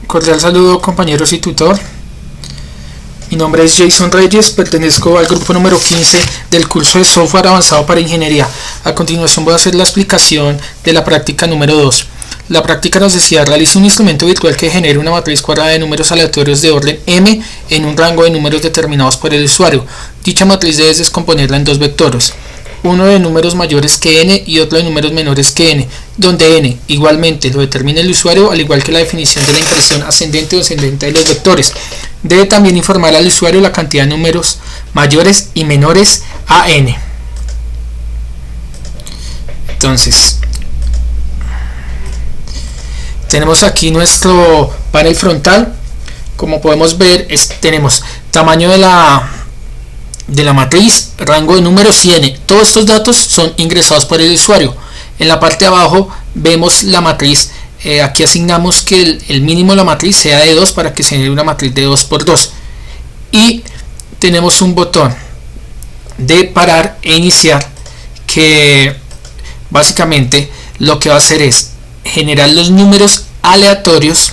Cordial saludo, compañeros y tutor. Mi nombre es Jason Reyes, pertenezco al grupo número 15 del curso de software avanzado para ingeniería. A continuación voy a hacer la explicación de la práctica número 2. La práctica nos decía: realiza un instrumento virtual que genere una matriz cuadrada de números aleatorios de orden m en un rango de números determinados por el usuario. Dicha matriz debes descomponerla en dos vectores, uno de números mayores que n y otro de números menores que n, donde n igualmente lo determina el usuario, al igual que la definición de la impresión ascendente o descendente de los vectores. Debe también informar al usuario la cantidad de números mayores y menores a n. Entonces, tenemos aquí nuestro panel frontal. Como podemos ver, tenemos tamaño de la matriz, rango de números y n. Todos estos datos son ingresados por el usuario. En la parte de abajo vemos la matriz. Aquí asignamos que el mínimo de la matriz sea de 2 para que se genere una matriz de 2 por 2. Y tenemos un botón de parar e iniciar, que básicamente lo que va a hacer es generar los números aleatorios,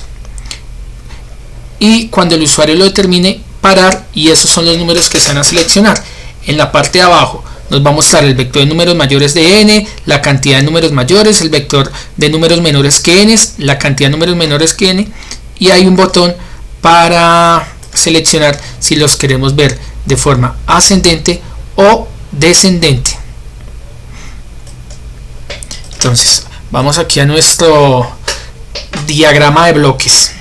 y cuando el usuario lo determine, parar, y esos son los números que se van a seleccionar. En la parte de abajo nos va a mostrar el vector de números mayores de n, la cantidad de números mayores, el vector de números menores que n, la cantidad de números menores que n, y hay un botón para seleccionar si los queremos ver de forma ascendente o descendente. Entonces vamos aquí a nuestro diagrama de bloques.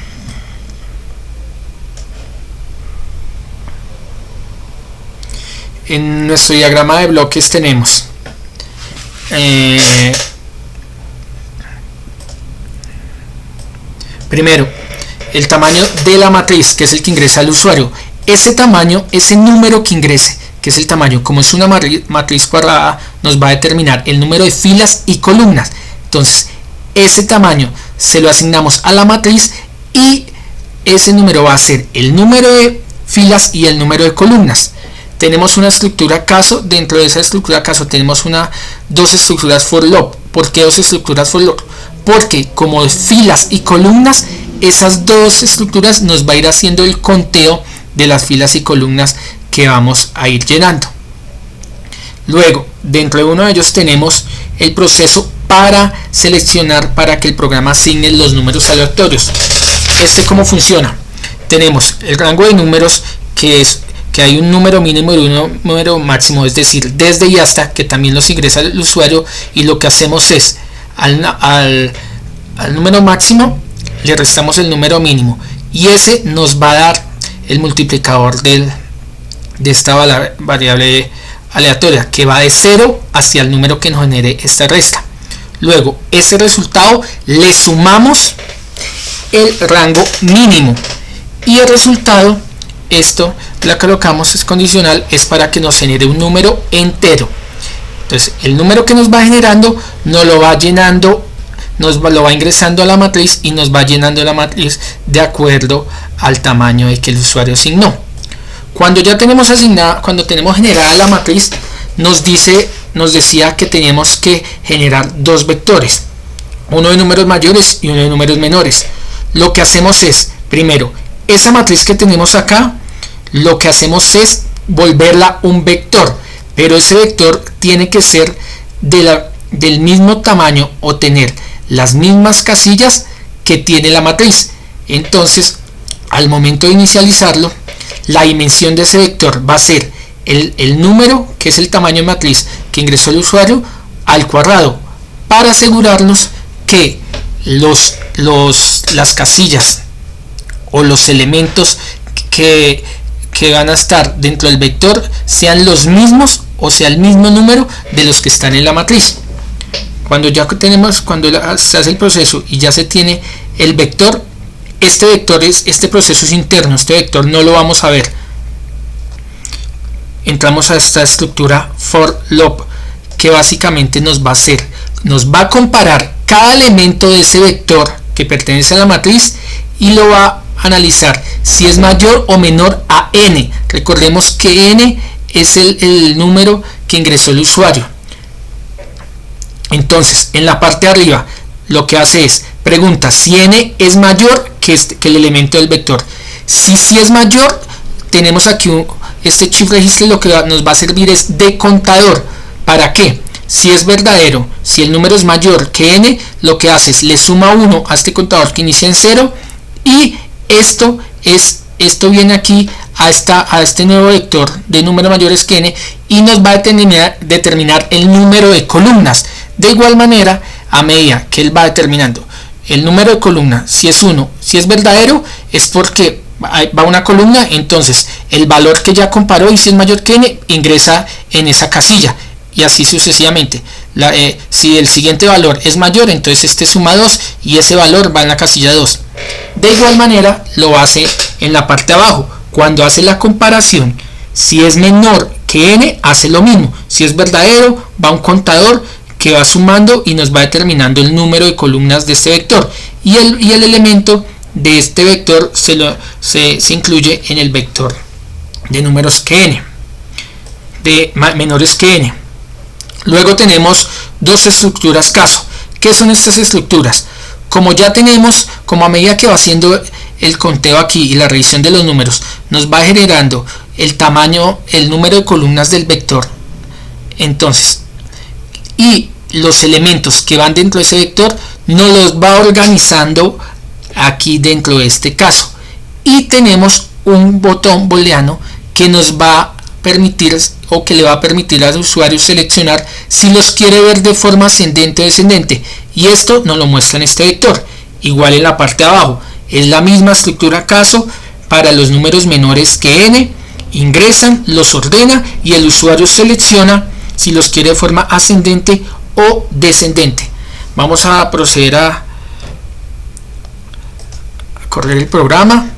En nuestro diagrama de bloques tenemos primero el tamaño de la matriz, que es el que ingresa al usuario. Ese tamaño, ese número que ingrese, que es el tamaño, como es una matriz cuadrada, nos va a determinar el número de filas y columnas. Entonces ese tamaño se lo asignamos a la matriz, y ese número va a ser el número de filas y el número de columnas. Tenemos una estructura caso. Dentro de esa estructura caso tenemos dos estructuras for loop. ¿Por qué dos estructuras for loop? Porque como filas y columnas, esas dos estructuras nos va a ir haciendo el conteo de las filas y columnas que vamos a ir llenando. Luego, dentro de uno de ellos tenemos el proceso para seleccionar, para que el programa asigne los números aleatorios. ¿Cómo funciona? Tenemos el rango de números, que hay un número mínimo y un número máximo, es decir, desde y hasta, que también los ingresa el usuario, y lo que hacemos es al número máximo le restamos el número mínimo, y ese nos va a dar el multiplicador de esta variable aleatoria, que va de 0 hacia el número que nos genere esta resta. Luego ese resultado le sumamos el rango mínimo, y el resultado, esto la colocamos, es condicional, es para que nos genere un número entero. Entonces el número que nos va generando nos lo va llenando, lo va ingresando a la matriz, y nos va llenando la matriz de acuerdo al tamaño de que el usuario asignó. Cuando ya tenemos generada la matriz, nos decía que teníamos que generar dos vectores, uno de números mayores y uno de números menores. Lo que hacemos es, primero, esa matriz que tenemos acá, lo que hacemos es volverla un vector, pero ese vector tiene que ser del mismo tamaño o tener las mismas casillas que tiene la matriz. Entonces, al momento de inicializarlo, la dimensión de ese vector va a ser el número, que es el tamaño de matriz que ingresó el usuario, al cuadrado, para asegurarnos que las casillas o los elementos que van a estar dentro del vector sean los mismos, o sea el mismo número de los que están en la matriz. Cuando se hace el proceso y ya se tiene el vector, este proceso es interno, este vector no lo vamos a ver. Entramos a esta estructura for loop, que básicamente nos va a comparar cada elemento de ese vector que pertenece a la matriz, y lo va a analizar si es mayor o menor a n. Recordemos que n es el número que ingresó el usuario. Entonces, en la parte de arriba, lo que hace es pregunta si n es mayor que el elemento del vector. Si es mayor, tenemos aquí este shift register, lo que nos va a servir es de contador. ¿Para qué? Si es verdadero, si el número es mayor que n, lo que hace es le suma 1 a este contador que inicia en 0, y esto viene aquí a este nuevo vector de números mayores que n, y nos va a determinar el número de columnas. De igual manera, a medida que él va determinando el número de columna, si es 1, si es verdadero, es porque va una columna, entonces el valor que ya comparó, y si es mayor que n, ingresa en esa casilla, y así sucesivamente. Si el siguiente valor es mayor, entonces este suma 2 y ese valor va en la casilla 2. De igual manera lo hace en la parte de abajo. Cuando hace la comparación, si es menor que n, hace lo mismo. Si es verdadero, va un contador que va sumando y nos va determinando el número de columnas de este vector, y el elemento de este vector se incluye en el vector de números que n, de menores que n. Luego tenemos dos estructuras caso. ¿Qué son estas estructuras? Como ya tenemos, como a medida que va haciendo el conteo aquí y la revisión de los números, nos va generando el tamaño, el número de columnas del vector, entonces, y los elementos que van dentro de ese vector, nos los va organizando aquí dentro de este caso. Y tenemos un botón booleano que nos va a permitir, o que le va a permitir al usuario seleccionar si los quiere ver de forma ascendente o descendente, y esto nos lo muestra en este vector. Igual en la parte de abajo es la misma estructura caso para los números menores que n, ingresan, los ordena y el usuario selecciona si los quiere de forma ascendente o descendente. Vamos a proceder a correr el programa.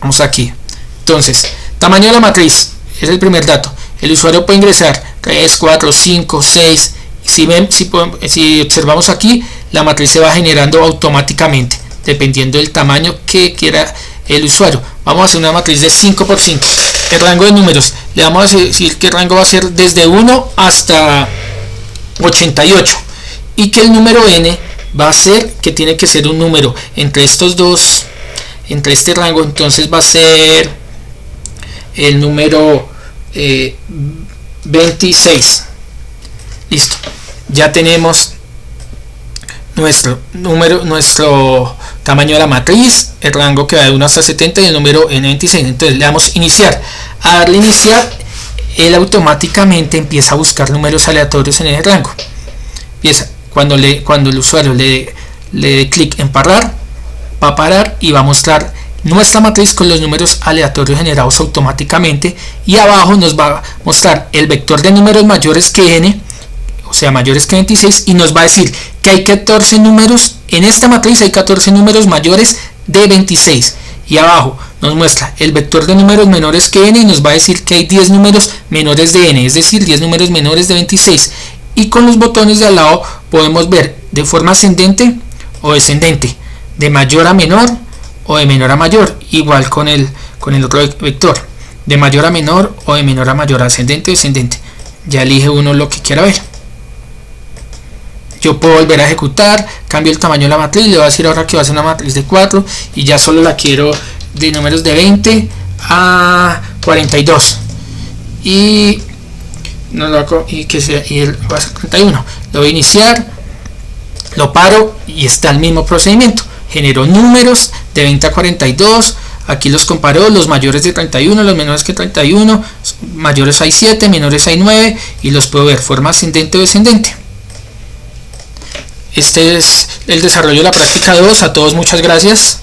Vamos aquí. Entonces, tamaño de la matriz es el primer dato. El usuario puede ingresar 3, 4, 5, 6. Si observamos aquí, la matriz se va generando automáticamente dependiendo del tamaño que quiera el usuario. Vamos a hacer una matriz de 5 por 5. El rango de números, le vamos a decir que el rango va a ser desde 1 hasta 88, y que el número n va a ser que tiene que ser un número entre estos dos, entre este rango. Entonces va a ser el número 26. Listo, ya tenemos nuestro tamaño de la matriz, el rango que va de 1 hasta 70 y el número n26. Entonces le damos iniciar. A darle iniciar, él automáticamente empieza a buscar números aleatorios en el rango. Empieza cuando el usuario le dé clic en parar, va a parar y va a mostrar nuestra matriz con los números aleatorios generados automáticamente, y abajo nos va a mostrar el vector de números mayores que n, o sea mayores que 26, y nos va a decir que hay 14 números en esta matriz, hay 14 números mayores de 26, y abajo nos muestra el vector de números menores que n y nos va a decir que hay 10 números menores de n, es decir 10 números menores de 26, y con los botones de al lado podemos ver de forma ascendente o descendente, de mayor a menor o de menor a mayor, igual con el otro vector, de mayor a menor o de menor a mayor, ascendente o descendente. Ya elige uno lo que quiera ver. Yo puedo volver a ejecutar, cambio el tamaño de la matriz, le voy a decir ahora que va a ser una matriz de 4 y ya solo la quiero de números de 20 a 42 y no lo hago, y va a ser 31. Lo voy a iniciar, lo paro y está el mismo procedimiento. Generó números de 20 a 42, aquí los comparó, los mayores de 31, los menores que 31, mayores hay 7, menores hay 9, y los puedo ver forma ascendente o descendente. Este es el desarrollo de la práctica 2. A todos muchas gracias.